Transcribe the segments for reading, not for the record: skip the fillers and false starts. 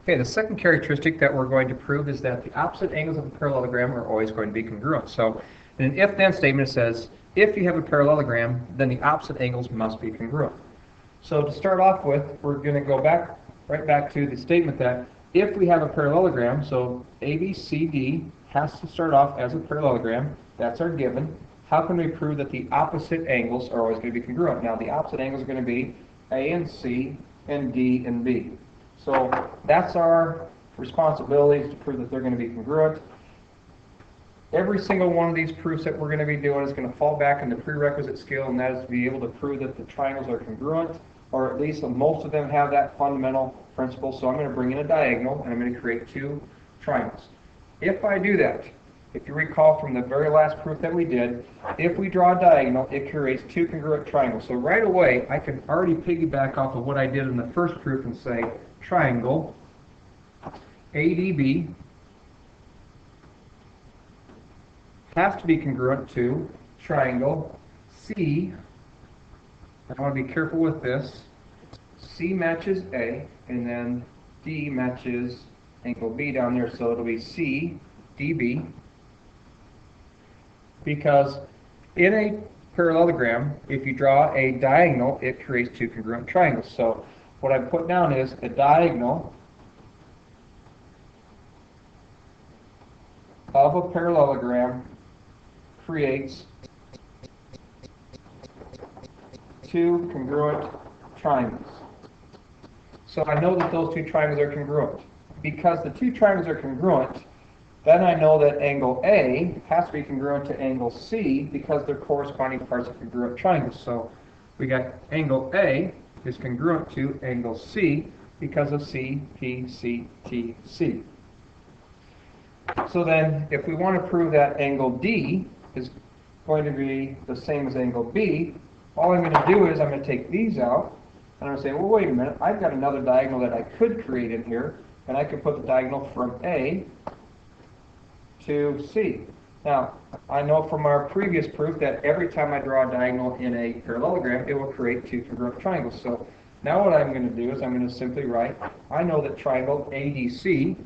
Okay, the second characteristic that we're going to prove is that the opposite angles of a parallelogram are always going to be congruent. So in an if-then statement it says, if you have a parallelogram, then the opposite angles must be congruent. So to start off with, we're going to go right back to the statement that if we have a parallelogram, so ABCD has to start off as a parallelogram, that's our given. How can we prove that the opposite angles are always going to be congruent? Now the opposite angles are going to be A and C and D and B. So that's our responsibility, is to prove that they're going to be congruent. Every single one of these proofs that we're going to be doing is going to fall back in the prerequisite skill, and that is to be able to prove that the triangles are congruent, or at least most of them have that fundamental principle. So I'm going to bring in a diagonal, and I'm going to create two triangles. If I do that, if you recall from the very last proof that we did, if we draw a diagonal, it creates two congruent triangles. So right away, I can already piggyback off of what I did in the first proof and say triangle ADB has to be congruent to triangle C. I want to be careful with this. C matches A, and then D matches angle B down there, so it'll be CDB. Because in a parallelogram, if you draw a diagonal, it creates two congruent triangles. So what I put down is a diagonal of a parallelogram creates two congruent triangles. So I know that those two triangles are congruent. Because the two triangles are congruent, then I know that angle A has to be congruent to angle C because they're corresponding parts of congruent triangles. So we got angle A is congruent to angle C because of C, P, C, T, C. So then if we want to prove that angle D is going to be the same as angle B, all I'm going to do is I'm going to take these out, and I'm going to say, well, wait a minute, I've got another diagonal that I could create in here, and I could put the diagonal from A to C. Now, I know from our previous proof that every time I draw a diagonal in a parallelogram, it will create two congruent triangles. So now what I'm going to do is I'm going to simply write, I know that triangle ADC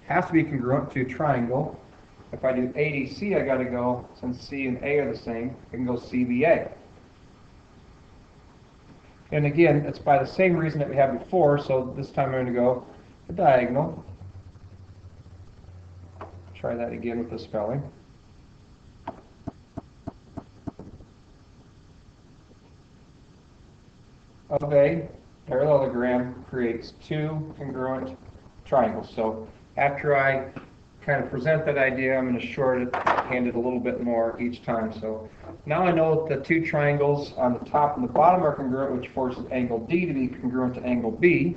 has to be congruent to triangle. If I do ADC, I got to go, since C and A are the same, I can go CBA. And again, it's by the same reason that we had before, so this time I'm going to go a diagonal. Try that again with the spelling. Of a parallelogram creates two congruent triangles. So after I kind of present that idea, I'm going to shorthand it a little bit more each time. So now I know that the two triangles on the top and the bottom are congruent, which forces angle D to be congruent to angle B.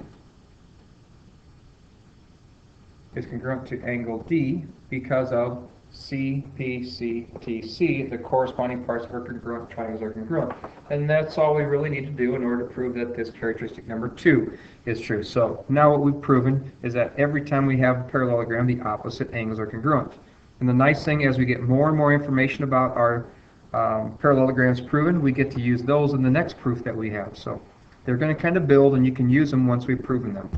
Is congruent to angle D because of C, P, C, T, C. The corresponding parts of our congruent triangles are congruent. And that's all we really need to do in order to prove that this characteristic number 2 is true. So now what we've proven is that every time we have a parallelogram, the opposite angles are congruent. And the nice thing, as we get more and more information about our parallelograms proven, we get to use those in the next proof that we have. So they're going to kind of build, and you can use them once we've proven them.